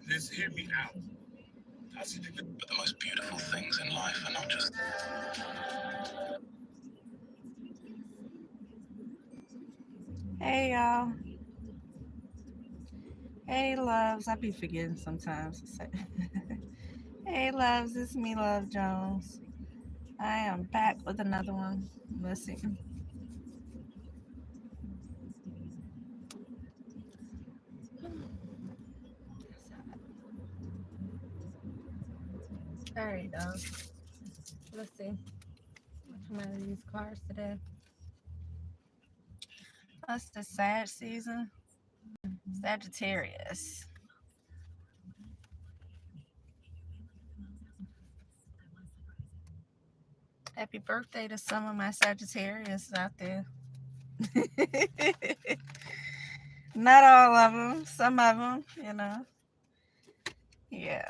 But the most beautiful things in life are not just. Hey y'all. Hey loves. I be forgetting sometimes to say. Hey loves, it's me, Love Jones. I am back with another one. Let's see. Alright, y'all. Let's see. What come out of these cards today? That's the Sag season. Sagittarius. Happy birthday to some of my Sagittarius out there. Not all of them. Some of them, you know. Yeah.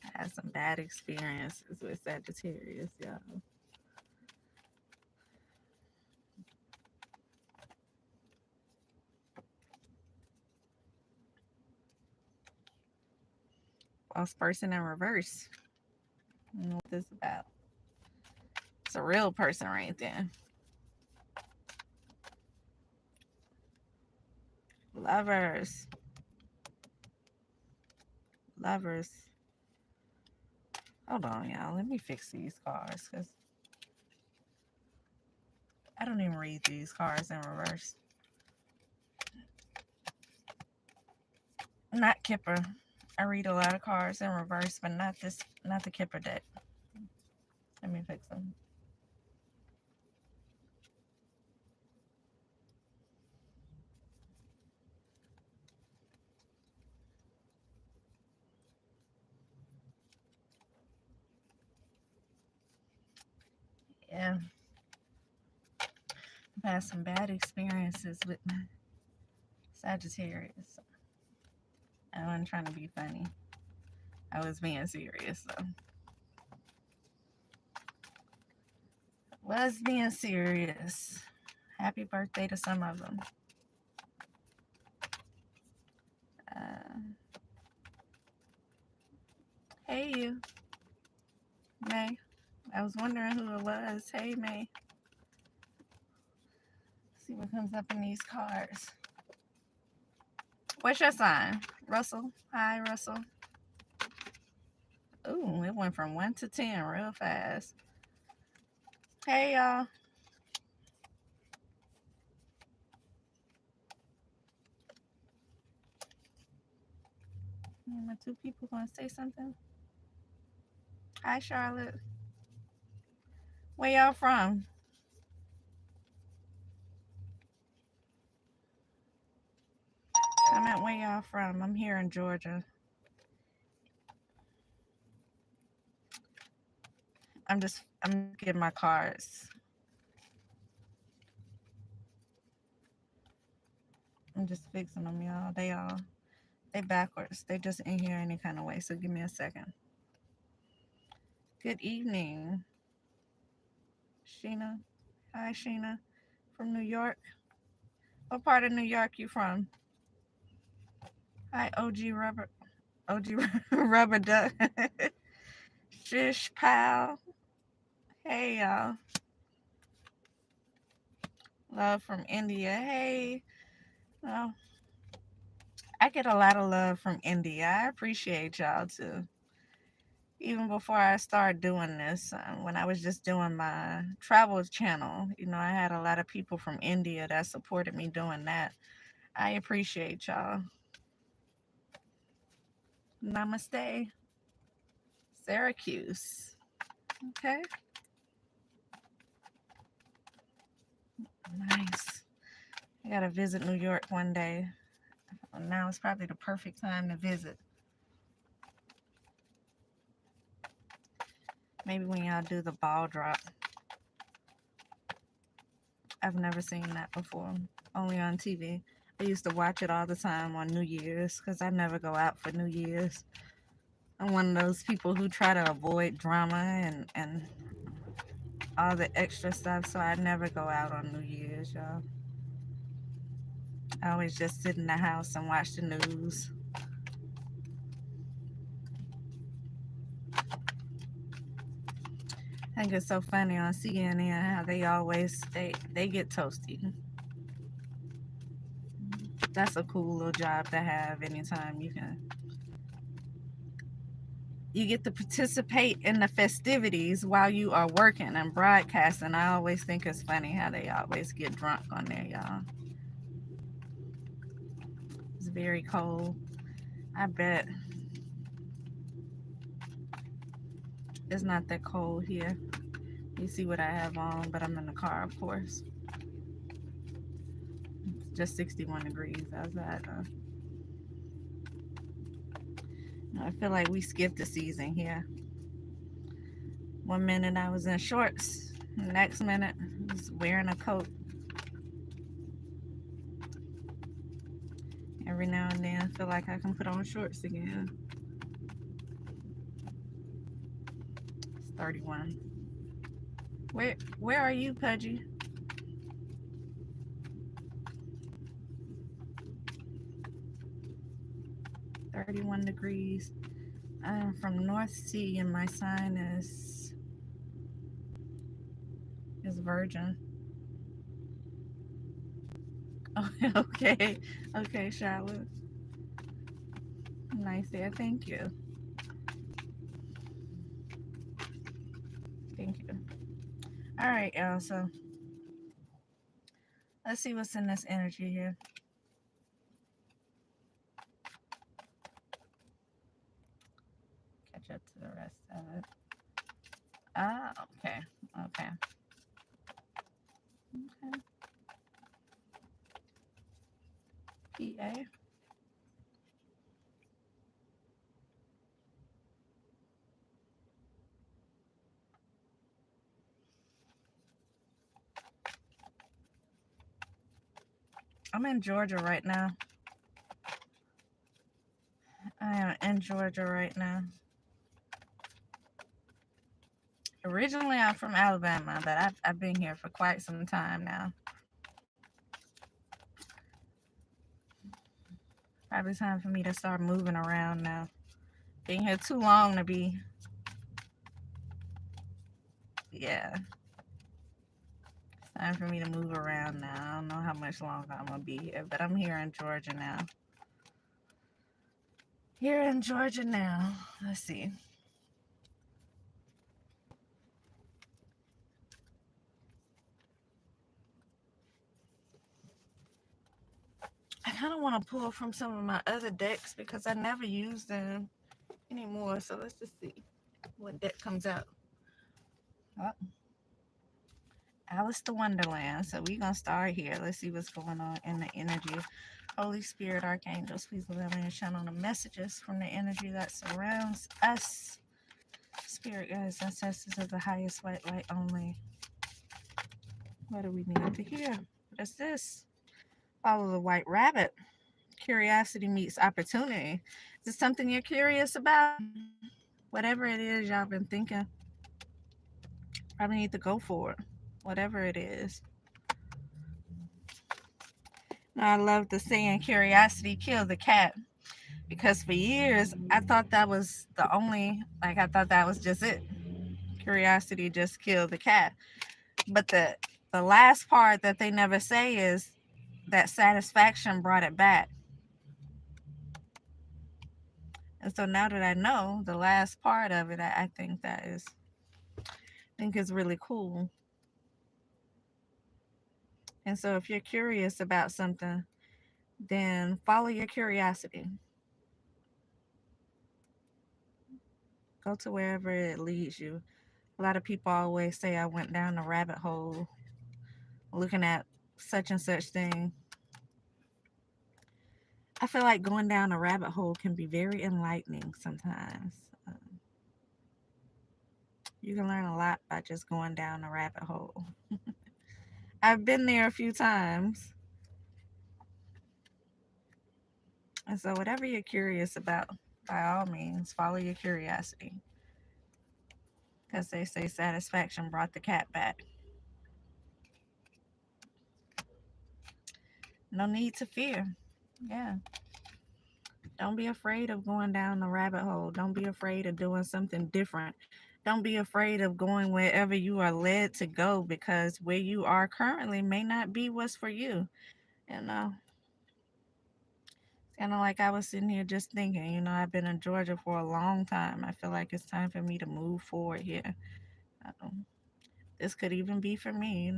I had some bad experiences with Sagittarius, y'all. Lost person in reverse. I don't know what this is about. It's a real person right there. Lovers. Lovers. Hold on, y'all. Let me fix these cards because I don't even read these cards in reverse. Not Kipper. I read a lot of cards in reverse, but not the Kipper deck. Let me fix them. Yeah. I've had some bad experiences with my Sagittarius. I wasn't trying to be funny. I was being serious, though. Was being serious. Happy birthday to some of them. Hey, you. May. I was wondering who it was. Hey, May. Let's see what comes up in these cards. What's your sign? Russell. Hi, Russell. Ooh, it went from 1 to 10 real fast. Hey, y'all. My two people gonna say something? Hi, Charlotte. Where y'all from? Comment where y'all from. I'm here in Georgia. I'm getting my cards. I'm just fixing them, y'all. They backwards. They just in here any kind of way. So give me a second. Good evening, Sheena. Hi, Sheena. From New York. What part of New York you from? Hi, OG Rubber Duck. Shish pal. Hey, y'all. Love from India. Hey. Well, I get a lot of love from India. I appreciate y'all too. Even before I started doing this, when I was just doing my travel channel, I had a lot of people from India that supported me doing that. I appreciate y'all. Namaste. Syracuse. Okay. Nice. I gotta visit New York one day. Now is probably the perfect time to visit. Maybe when y'all do the ball drop. I've never seen that before. Only on TV. I used to watch it all the time on New Year's because I never go out for New Year's. I'm one of those people who try to avoid drama and all the extra stuff, so I never go out on New Year's, y'all. I always just sit in the house and watch the news. I think it's so funny on CNN how they always they get toasty. That's a cool little job to have. Anytime you get to participate in the festivities while you are working and broadcasting. I always think it's funny how they always get drunk on there, y'all. It's very cold. I bet it's not that cold here. You see what I have on, but I'm in the car, of course. It's just 61 degrees outside. I feel like we skipped a season here. One minute I was in shorts, the next minute I was wearing a coat. Every now and then I feel like I can put on shorts again. It's 31. Where are you, Pudgy? 31 degrees. I am from North Sea and my sign is Virgin. Oh, okay. Okay, Charlotte. Nice there. Thank you. Thank you. All right, y'all. So let's see what's in this energy here. Catch up to the rest of it. Ah, okay. Okay. Okay. PA. I'm in Georgia right now. I am in Georgia right now. Originally, I'm from Alabama, but I've been here for quite some time now. Probably time for me to start moving around now. Been here too long to be. Yeah. It's time for me to move around now. I don't know how much longer I'm going to be here, but I'm here in Georgia now. Here in Georgia now. Let's see. I kind of want to pull from some of my other decks because I never use them anymore. So let's just see what deck comes out. Oh, Alice to Wonderland. So we're going to start here. Let's see what's going on in the energy. Holy Spirit, Archangels, please allow me to channel the messages from the energy that surrounds us. Spirit guides, ancestors of the highest white light only. What do we need to hear? What is this? Follow the white rabbit. Curiosity meets opportunity. Is it something you're curious about? Whatever it is y'all been thinking, probably need to go for it. Whatever it is. Now, I love the saying, curiosity killed the cat. Because for years, I thought that was the only, I thought that was just it. Curiosity just killed the cat. But the last part that they never say is that satisfaction brought it back. And so now that I know the last part of it, I think is really cool. And so if you're curious about something, then follow your curiosity. Go to wherever it leads you. A lot of people always say I went down the rabbit hole looking at such and such thing. I feel like going down a rabbit hole can be very enlightening sometimes. You can learn a lot by just going down a rabbit hole. I've been there a few times. And so, whatever you're curious about, by all means, follow your curiosity. Because they say satisfaction brought the cat back. No need to fear. Yeah. Don't be afraid of going down the rabbit hole. Don't be afraid of doing something different. Don't be afraid of going wherever you are led to go, because where you are currently may not be what's for you. You know, kind of like I was sitting here just thinking, I've been in Georgia for a long time. I feel like it's time for me to move forward here. This could even be for me.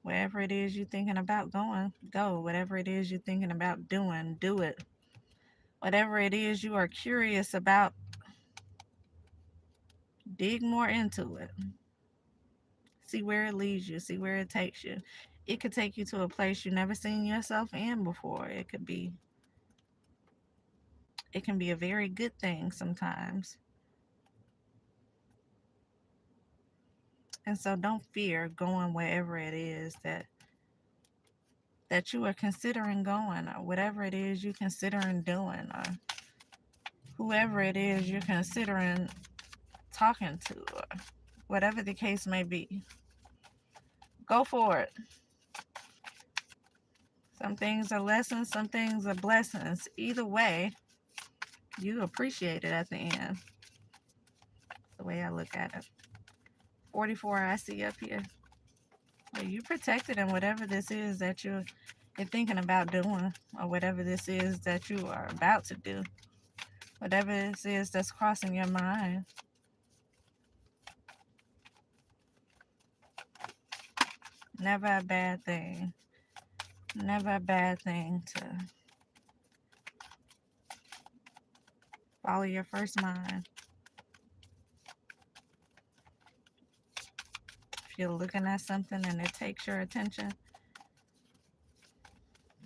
Wherever it is you're thinking about going, go. Whatever it is you're thinking about doing, do it. Whatever it is you are curious about, dig more into it. See where it leads you, see where it takes you. It could take you to a place you never seen yourself in before. It can be a very good thing sometimes. And so don't fear going wherever it is that you are considering going, or whatever it is you're considering doing, or whoever it is you're considering talking to, or whatever the case may be. Go for it. Some things are lessons, some things are blessings. Either way, you appreciate it at the end. The way I look at it. 44 I see up here. Well, you protected in whatever this is that you're thinking about doing, or whatever this is that you are about to do. Whatever this is that's crossing your mind. Never a bad thing. Never a bad thing to follow your first mind. If you're looking at something and it takes your attention,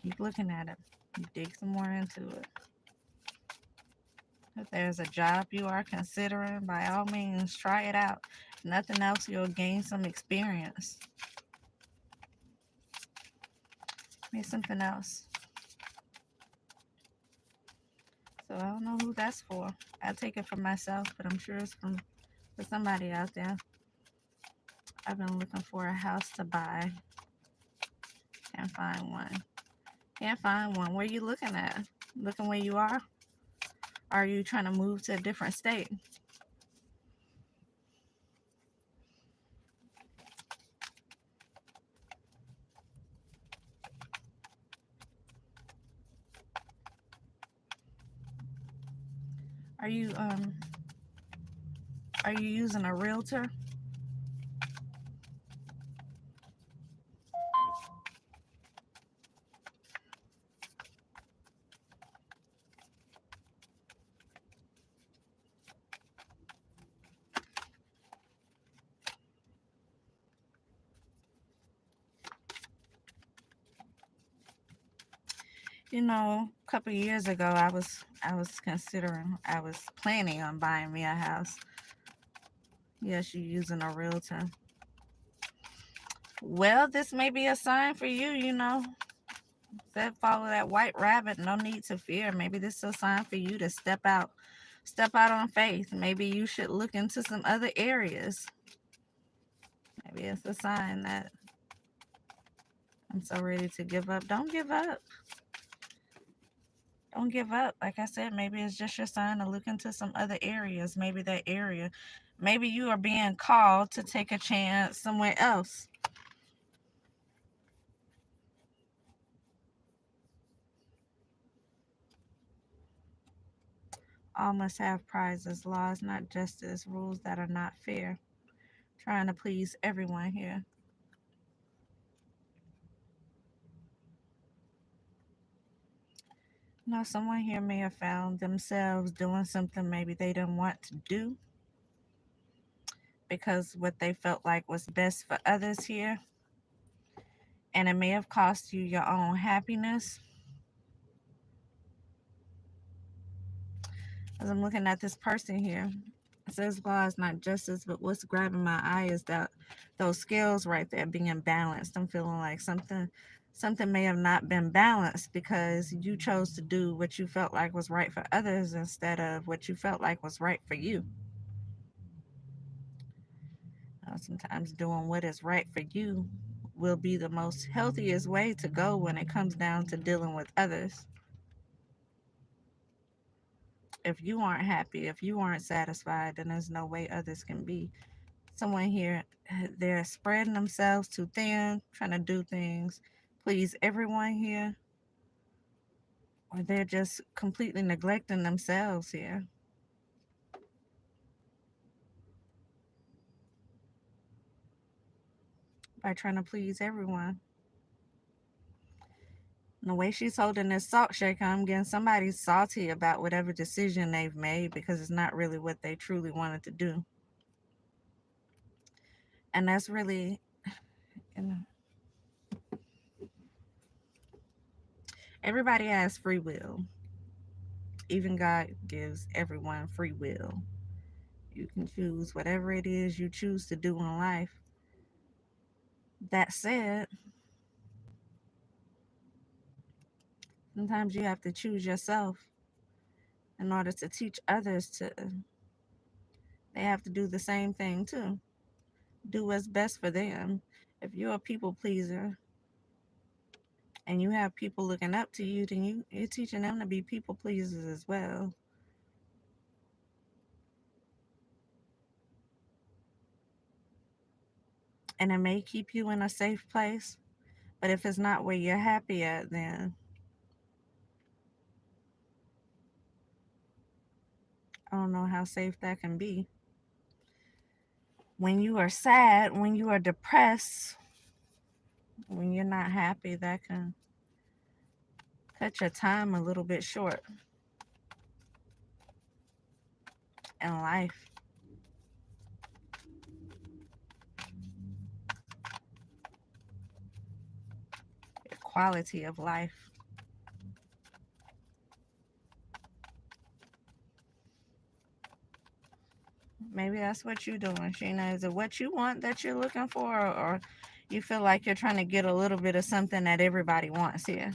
keep looking at it. You dig some more into it. If there's a job you are considering, by all means, try it out. If nothing else, you'll gain some experience. Maybe something else. So I don't know who that's for. I take it for myself, but I'm sure it's for somebody out there. I've been looking for a house to buy. Can't find one. Can't find one. Where you looking at? Looking where you are? Are you trying to move to a different state? Are you are you using a realtor? A couple of years ago, I was planning on buying me a house. Yes, you're using a realtor. Well, this may be a sign for you. Said follow that white rabbit. No need to fear. Maybe this is a sign for you to step out on faith. Maybe you should look into some other areas. Maybe it's a sign that I'm so ready to give up. Don't give up. Don't give up. Like I said, maybe it's just your sign to look into some other areas. Maybe that area. Maybe you are being called to take a chance somewhere else. All must have prizes, laws, not justice, rules that are not fair. Trying to please everyone here. Someone here may have found themselves doing something maybe they didn't want to do because what they felt like was best for others here. And it may have cost you your own happiness. As I'm looking at this person here, it says law is not justice, but what's grabbing my eye is that those scales right there being balanced. I'm feeling like something may have not been balanced because you chose to do what you felt like was right for others instead of what you felt like was right for you. Sometimes doing what is right for you will be the most healthiest way to go when it comes down to dealing with others. If you aren't happy, if you aren't satisfied, then there's no way others can be. Someone here, they're spreading themselves too thin, trying to do things, please everyone here, or they're just completely neglecting themselves here by trying to please everyone. And the way she's holding this salt shaker, I'm getting somebody salty about whatever decision they've made because it's not really what they truly wanted to do. And that's really, you know, everybody has free will. Even God gives everyone free will. You can choose whatever it is you choose to do in life. That said, sometimes you have to choose yourself in order to teach others to, they have to do the same thing too. Do what's best for them. If you're a people pleaser and you have people looking up to you, then you're teaching them to be people pleasers as well. And it may keep you in a safe place, but if it's not where you're happy at, then I don't know how safe that can be. When you are sad, when you are depressed, when you're not happy, that can cut your time a little bit short in life, your quality of life. Maybe that's what you're doing, Sheena. Is it what you want that you're looking for, or you feel like you're trying to get a little bit of something that everybody wants here?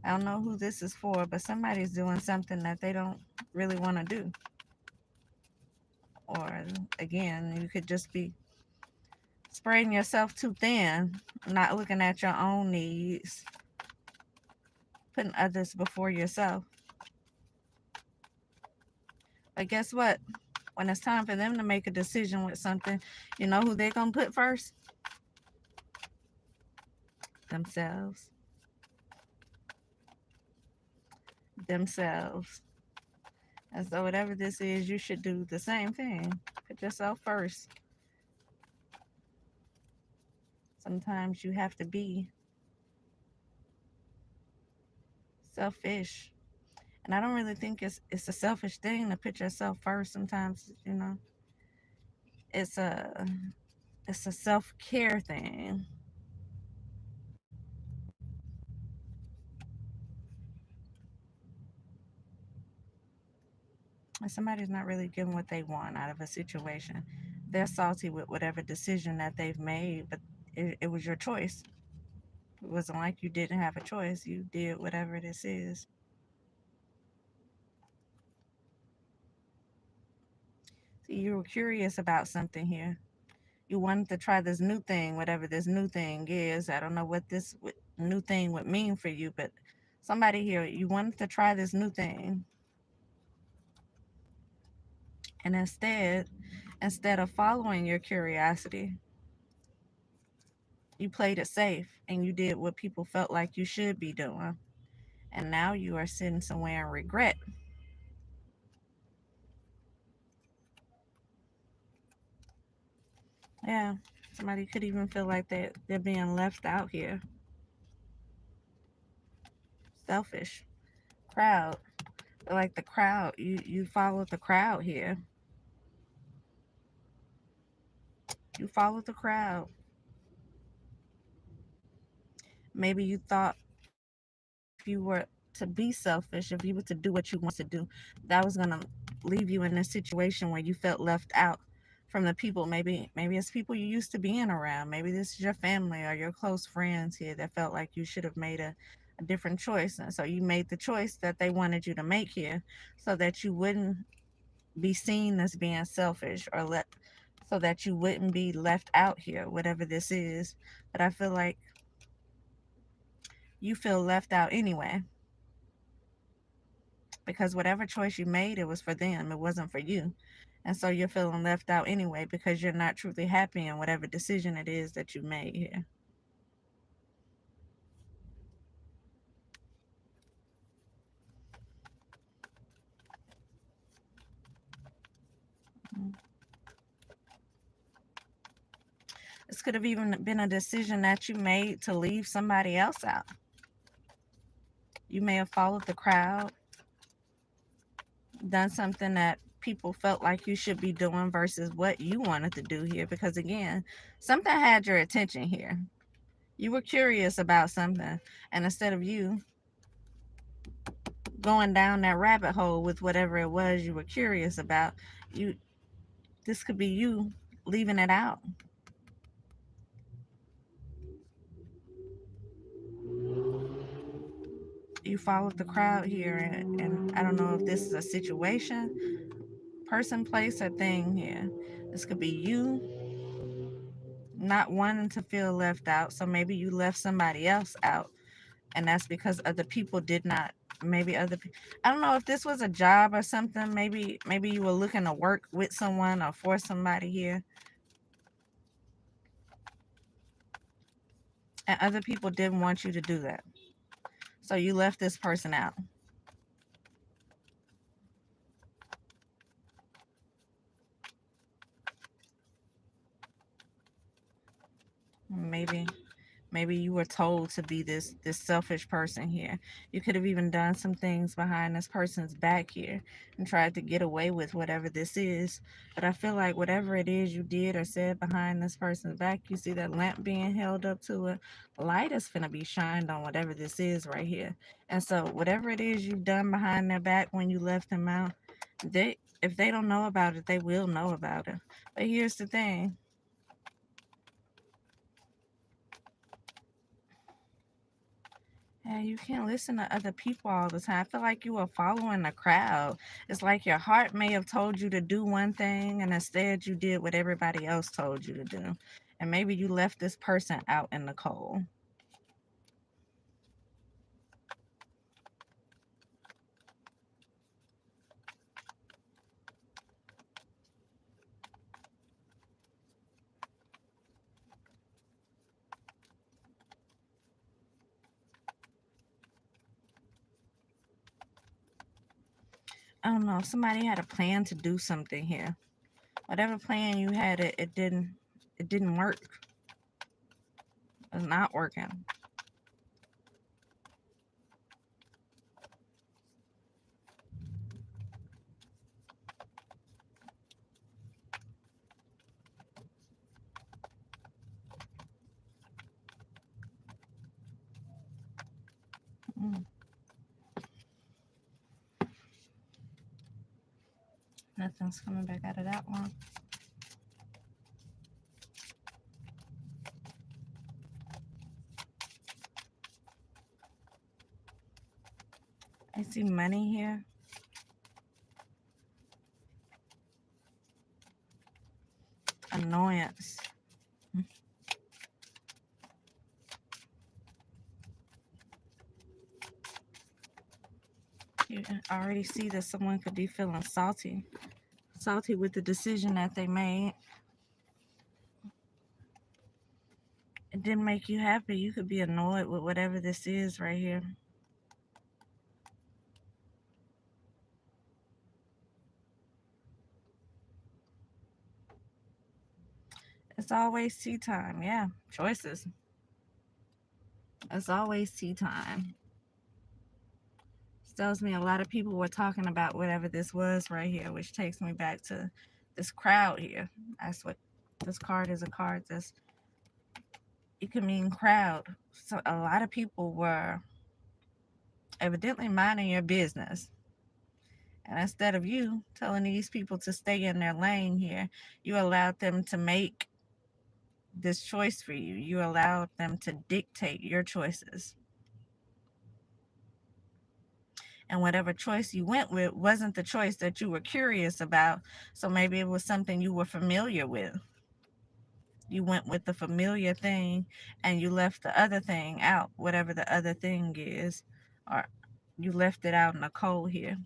I don't know who this is for, but somebody's doing something that they don't really want to do. Or again, you could just be spreading yourself too thin, not looking at your own needs, putting others before yourself. But guess what? When it's time for them to make a decision with something, you know who they're going to put first? Themselves. Themselves. And so, whatever this is, you should do the same thing. Put yourself first. Sometimes you have to be selfish. And I don't really think it's a selfish thing to put yourself first. Sometimes, it's a it's a self-care thing. And somebody's not really getting what they want out of a situation. They're salty with whatever decision that they've made, but it was your choice. It wasn't like you didn't have a choice. You did whatever this is. See, you were curious about something here. You wanted to try this new thing, whatever this new thing is. I don't know what this new thing would mean for you, but somebody here, you wanted to try this new thing. And instead of following your curiosity, you played it safe and you did what people felt like you should be doing. And now you are sitting somewhere in regret. Yeah, somebody could even feel like they're being left out here. Selfish. Crowd. Like the crowd. You followed the crowd here. You followed the crowd. Maybe you thought if you were to be selfish, if you were to do what you want to do, that was gonna leave you in a situation where you felt left out from the people. Maybe it's people you used to being around. Maybe this is your family or your close friends here that felt like you should have made a different choice. And so you made the choice that they wanted you to make here so that you wouldn't be seen as being selfish or let so that you wouldn't be left out here, whatever this is. But I feel like you feel left out anyway, because whatever choice you made, it was for them, it wasn't for you. And so you're feeling left out anyway because you're not truly happy in whatever decision it is that you made here. Mm. This could have even been a decision that you made to leave somebody else out. You may have followed the crowd, done something that people felt like you should be doing versus what you wanted to do here. Because again, something had your attention here. You were curious about something, and instead of you going down that rabbit hole with whatever it was you were curious about, you this could be you leaving it out. You followed the crowd here, and I don't know if this is a situation, person, place, or thing here. This could be you not wanting to feel left out, so maybe you left somebody else out, and that's because other people did not. Maybe I don't know if this was a job or something. Maybe you were looking to work with someone or for somebody here, and other people didn't want you to do that, so you left this person out. Maybe you were told to be this selfish person here. You could have even done some things behind this person's back here and tried to get away with whatever this is. But I feel like whatever it is you did or said behind this person's back, you see that lamp being held up to it, light is finna be shined on whatever this is right here. And so whatever it is you've done behind their back when you left them out, they if they don't know about it, they will know about it. But here's the thing. Yeah, you can't listen to other people all the time. I feel like you were following the crowd. It's like your heart may have told you to do one thing, and instead you did what everybody else told you to do. And maybe you left this person out in the cold. I don't know. Somebody had a plan to do something here. Whatever plan you had, it didn't work. It's not working. Mm, Nothing's coming back out of that one. I see money here. Annoyance. You already see that someone could be feeling salty with the decision that they made. It didn't make you happy. You could be annoyed with whatever this is right here. It's always tea time. Yeah, choices. It's always tea time. This tells me a lot of people were talking about whatever this was right here, which takes me back to this crowd here. That's what this card is, a card that's, it could mean crowd. So a lot of people were evidently minding your business. And instead of you telling these people to stay in their lane here, you allowed them to make this choice for you. You allowed them to dictate your choices. And whatever choice you went with wasn't the choice that you were curious about. So maybe it was something you were familiar with. You went with the familiar thing and you left the other thing out, whatever the other thing is, or you left it out in the cold here.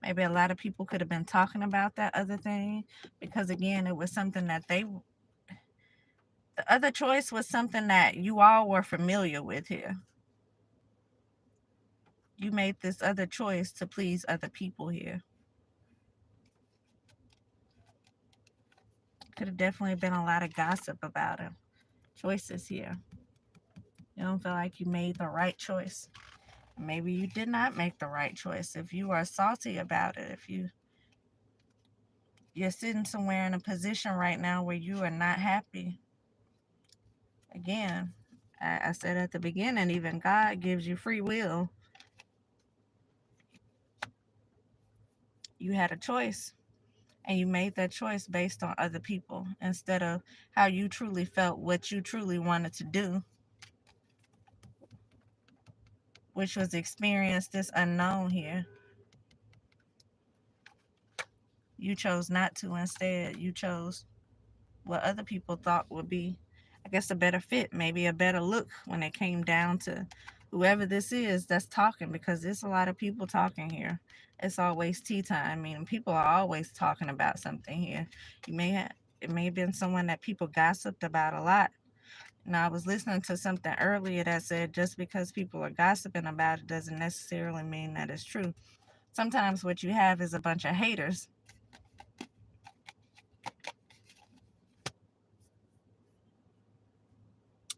Maybe a lot of people could have been talking about that other thing because, again, it was something that the other choice was something that you all were familiar with here. You made this other choice to please other people here. Could have definitely been a lot of gossip about it. Choices here. You don't feel like you made the right choice. Maybe you did not make the right choice. If you are salty about it, if you're sitting somewhere in a position right now where you are not happy, again, I said at the beginning, even God gives you free will. You had a choice, and you made that choice based on other people instead of how you truly felt, what you truly wanted to do, which was experience this unknown here. You chose not to. Instead, you chose what other people thought would be, I guess, a better fit, maybe a better look when it came down to whoever this is that's talking, because there's a lot of people talking here. It's always tea time. I mean, people are always talking about something here. You may have, it may have been someone that people gossiped about a lot. Now, I was listening to something earlier that said just because people are gossiping about it doesn't necessarily mean that it's true. Sometimes what you have is a bunch of haters.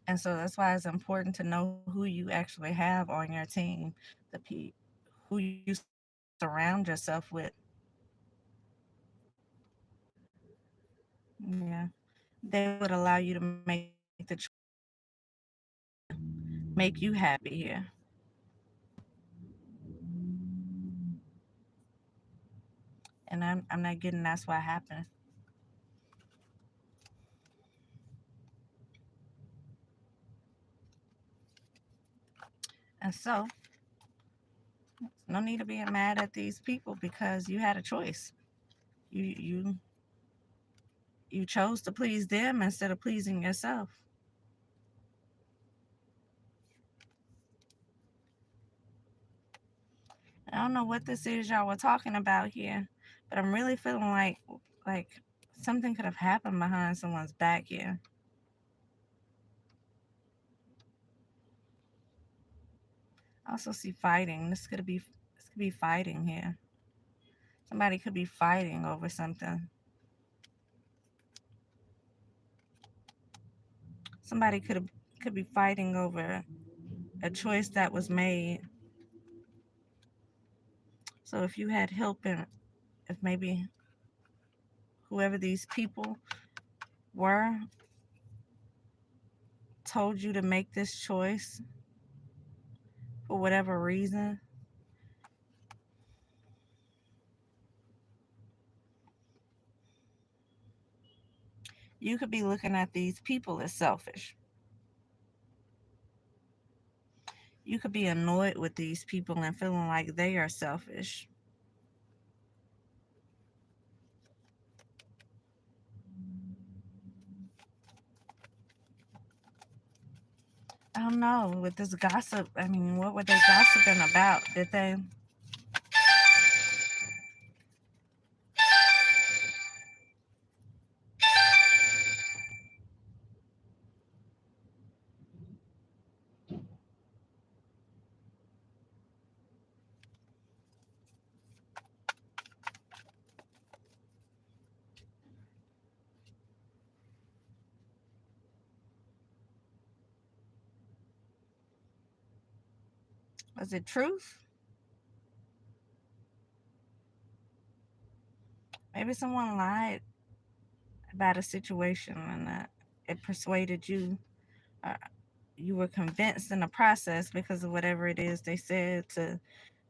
And so that's why it's important to know who you actually have on your team, the who you surround yourself with. Yeah, they would allow you to make the choices that make you happy here. And I'm not getting that's what happened. And so, no need to be mad at these people because you had a choice. You you chose to please them instead of pleasing yourself. I don't know what this is y'all were talking about here, but I'm really feeling like something could have happened behind someone's back here. I also see fighting. This could be fighting here. Somebody could be fighting over something. Somebody could be fighting over a choice that was made. So if you had help in, if maybe whoever these people were told you to make this choice for whatever reason, you could be looking at these people as selfish. You could be annoyed with these people and feeling like they are selfish. I don't know. With this gossip, I mean, what were they gossiping about? Did they? Was it truth? Maybe someone lied about a situation and it persuaded you. Uh, you were convinced in the process because of whatever it is they said to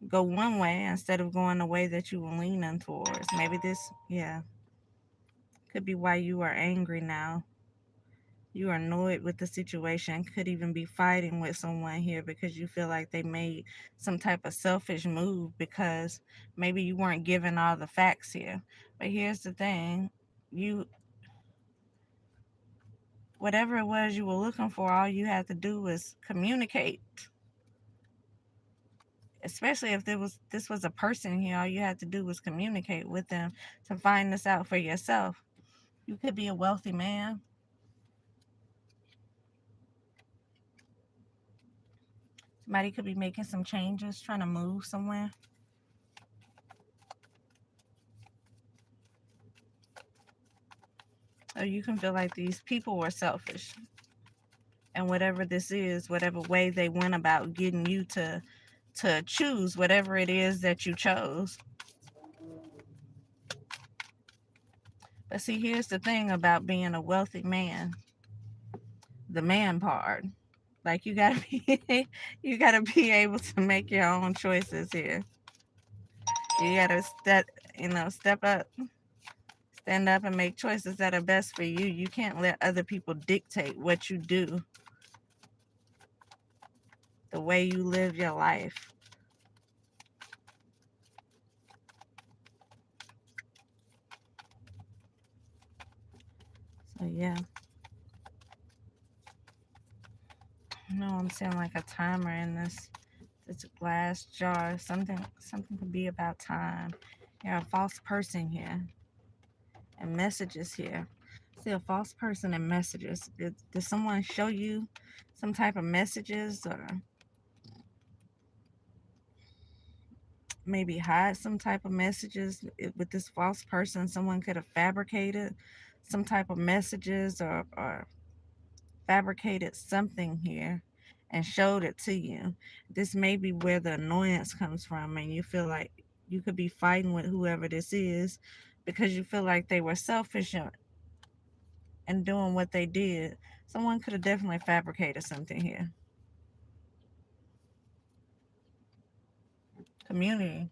go one way instead of going the way that you were leaning towards. Maybe this, yeah, could be why you are angry now. You are annoyed with the situation, could even be fighting with someone here because you feel like they made some type of selfish move because maybe you weren't given all the facts here. But here's the thing, you whatever it was you were looking for, all you had to do was communicate. Especially if this was a person here, all you had to do was communicate with them to find this out for yourself. You could be a wealthy man. Somebody could be making some changes, trying to move somewhere. Or you can feel like these people were selfish. And whatever this is, whatever way they went about getting you to choose whatever it is that you chose. But see, here's the thing about being a wealthy man, the man part. Like you gotta be you gotta be able to make your own choices here. You gotta step up, stand up and make choices that are best for you. You can't let other people dictate what you do, the way you live your life. So yeah. No, I'm seeing like a timer in this glass jar. Something could be about time. You're a false person here. And messages here. See a false person and messages. Did someone show you some type of messages, or maybe hide some type of messages with this false person? Someone could have fabricated some type of messages, or fabricated something here and showed it to you. This may be where the annoyance comes from, and you feel like you could be fighting with whoever this is because you feel like they were selfish and doing what they did. Someone could have definitely fabricated something here. Community.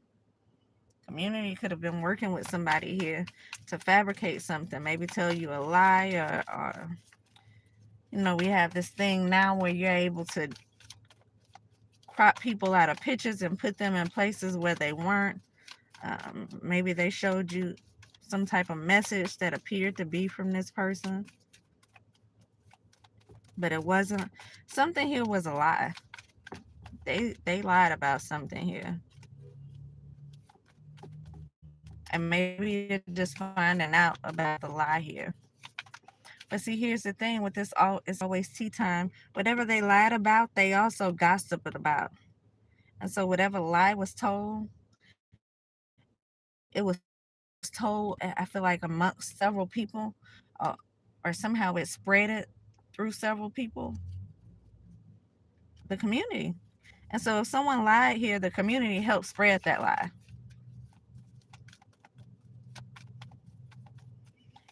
Community could have been working with somebody here to fabricate something, maybe tell you a lie, or we have this thing now where you're able to crop people out of pictures and put them in places where they weren't. Maybe they showed you some type of message that appeared to be from this person, but it wasn't. Something here was a lie. They lied about something here. And maybe you're just finding out about the lie here. But see, here's the thing with this, it's always tea time. Whatever they lied about, they also gossiped about. And so whatever lie was told, it was told, I feel like, amongst several people, uh, or somehow it spread it through several people, the community. And so if someone lied here, the community helped spread that lie.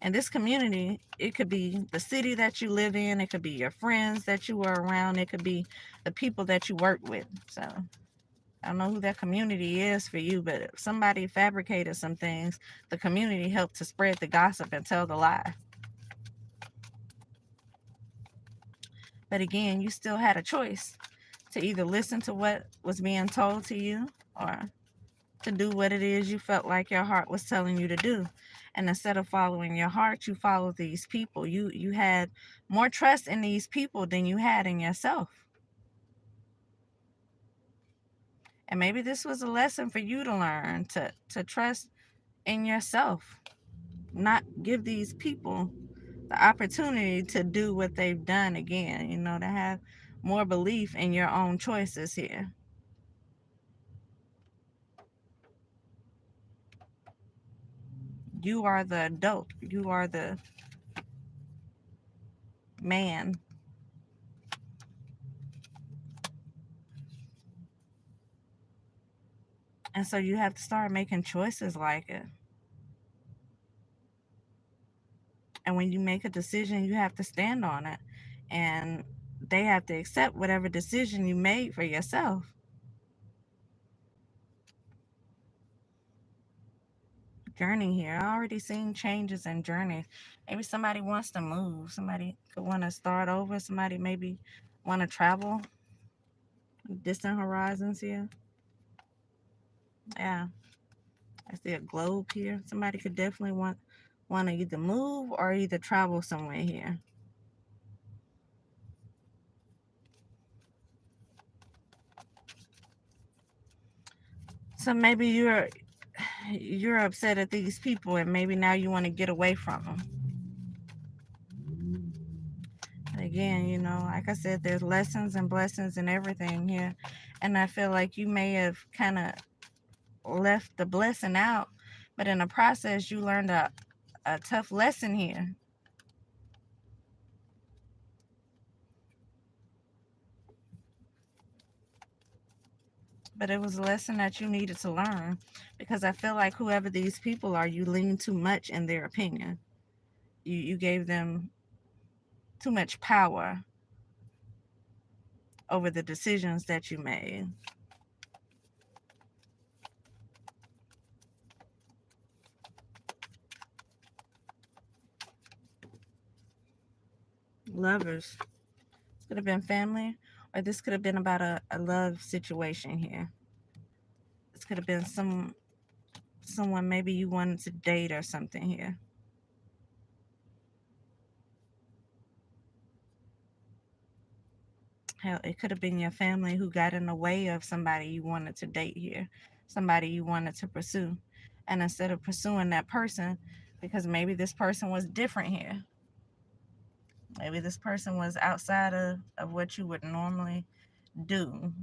And this community, it could be the city that you live in, it could be your friends that you were around, it could be the people that you work with. So I don't know who that community is for you, but if somebody fabricated some things, the community helped to spread the gossip and tell the lie. But again, you still had a choice to either listen to what was being told to you, or to do what it is you felt like your heart was telling you to do. And instead of following your heart, you followed these people. You had more trust in these people than you had in yourself. And maybe this was a lesson for you to learn to trust in yourself, not give these people the opportunity to do what they've done again, to have more belief in your own choices here. You are the adult, you are the man. And so you have to start making choices like it. And when you make a decision, you have to stand on it. And they have to accept whatever decision you made for yourself. journey here. I already seen changes and journeys. Maybe somebody wants to move. Somebody could want to start over. Somebody maybe want to travel distant horizons here. Yeah, I see a globe here. Somebody could definitely want to either move or either travel somewhere here. So maybe you're upset at these people and maybe now you want to get away from them. Again, like I said, there's lessons and blessings and everything here. And I feel like you may have kind of left the blessing out, but in the process, you learned a tough lesson here. But it was a lesson that you needed to learn because I feel like whoever these people are, you lean too much in their opinion. You gave them too much power over the decisions that you made. Lovers. This could have been family, or this could have been about a love situation here. This could have been someone maybe you wanted to date or something here. Hell, it could have been your family who got in the way of somebody you wanted to date here, somebody you wanted to pursue. And instead of pursuing that person, because maybe this person was different here, maybe this person was outside of what you would normally do.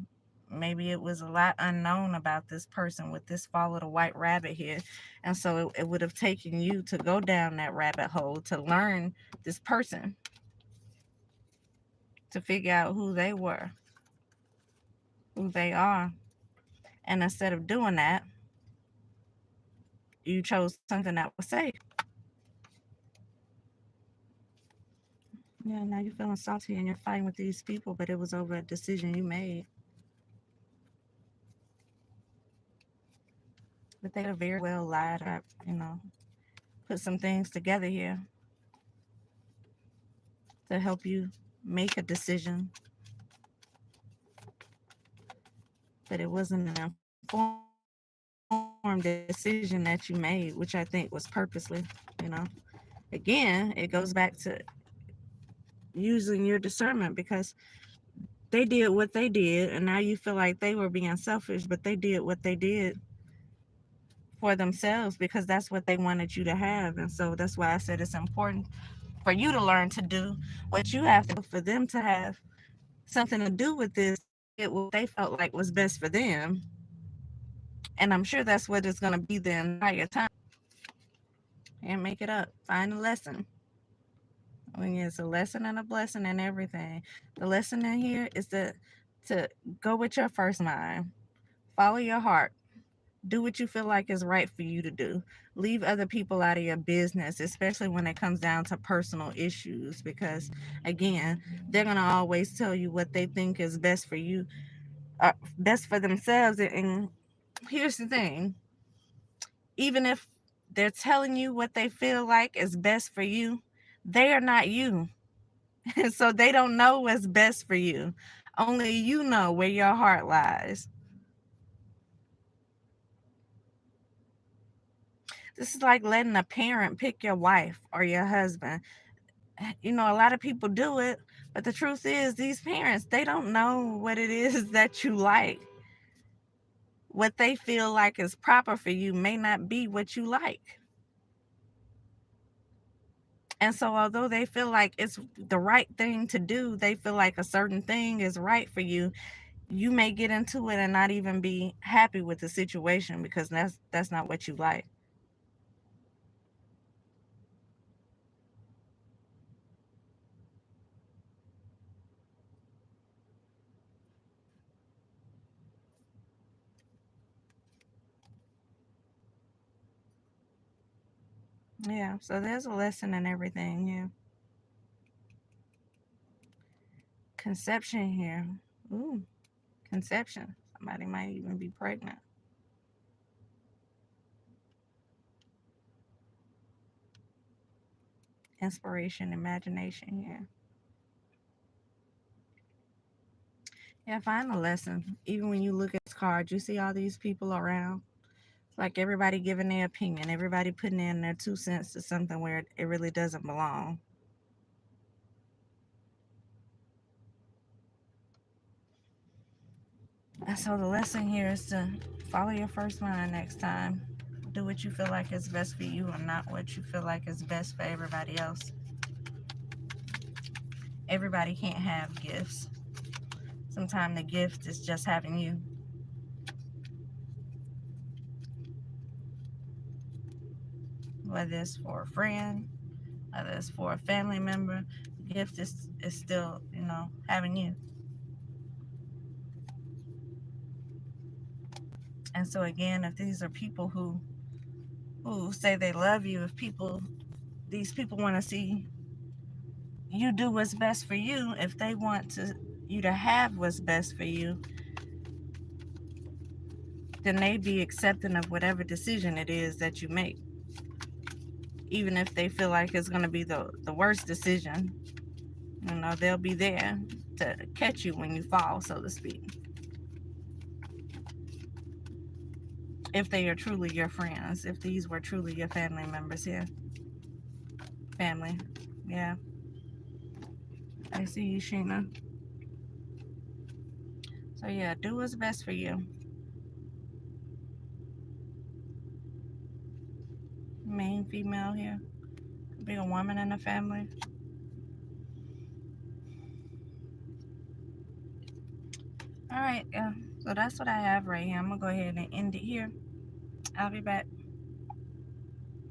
Maybe it was a lot unknown about this person with this follow the white rabbit here. And so it would have taken you to go down that rabbit hole to learn this person, to figure out who they were, who they are. And instead of doing that, you chose something that was safe. Yeah, now you're feeling salty and you're fighting with these people, but it was over a decision you made. But they could have very well lied or, put some things together here to help you make a decision. But it wasn't an informed decision that you made, which I think was purposely, you know. Again, it goes back to using your discernment because they did what they did, and now you feel like they were being selfish, but they did what they did for themselves because that's what they wanted you to have. And so that's why I said it's important for you to learn to do what you have to for them to have something to do with this, get what they felt like was best for them. And I'm sure that's what it's going to be the entire time. And make it up. Find a lesson. I mean, it's a lesson and a blessing and everything. The lesson in here is to go with your first mind. Follow your heart. Do what you feel like is right for you to do. Leave other people out of your business, especially when it comes down to personal issues, because again, they're gonna always tell you what they think is best for you, best for themselves. And here's the thing: even if they're telling you what they feel like is best for you, they are not you. So they don't know what's best for you. Only you know where your heart lies. This is like letting a parent pick your wife or your husband. A lot of people do it, but the truth is, these parents, they don't know what it is that you like. What they feel like is proper for you may not be what you like. And so, although they feel like it's the right thing to do, they feel like a certain thing is right for you. You may get into it and not even be happy with the situation because that's not what you like. Yeah, so there's a lesson in everything. Yeah, conception here. Ooh, conception. Somebody might even be pregnant. inspiration, imagination. Yeah. Yeah, find a lesson. Even when you look at this card, you see all these people around. It's like everybody giving their opinion, everybody putting in their 2 cents to something where it really doesn't belong. And so the lesson here is to follow your first mind next time. Do what you feel like is best for you and not what you feel like is best for everybody else. Everybody can't have gifts. Sometimes the gift is just having you. Whether it's for a friend, whether it's for a family member, the gift is still, having you. And so again, if these are people who say they love you, if these people want to see you do what's best for you, if they want you to have what's best for you, then they be accepting of whatever decision it is that you make, even if they feel like it's going to be the worst decision. They'll be there to catch you when you fall, so to speak, if they are truly your friends, if these were truly your family members here. Family. Yeah, I see you, Sheena. So yeah, do what's best for you. Main female here. Be a woman in the family. All right, yeah. So that's what I have right here. I'm gonna go ahead and end it here. I'll be back.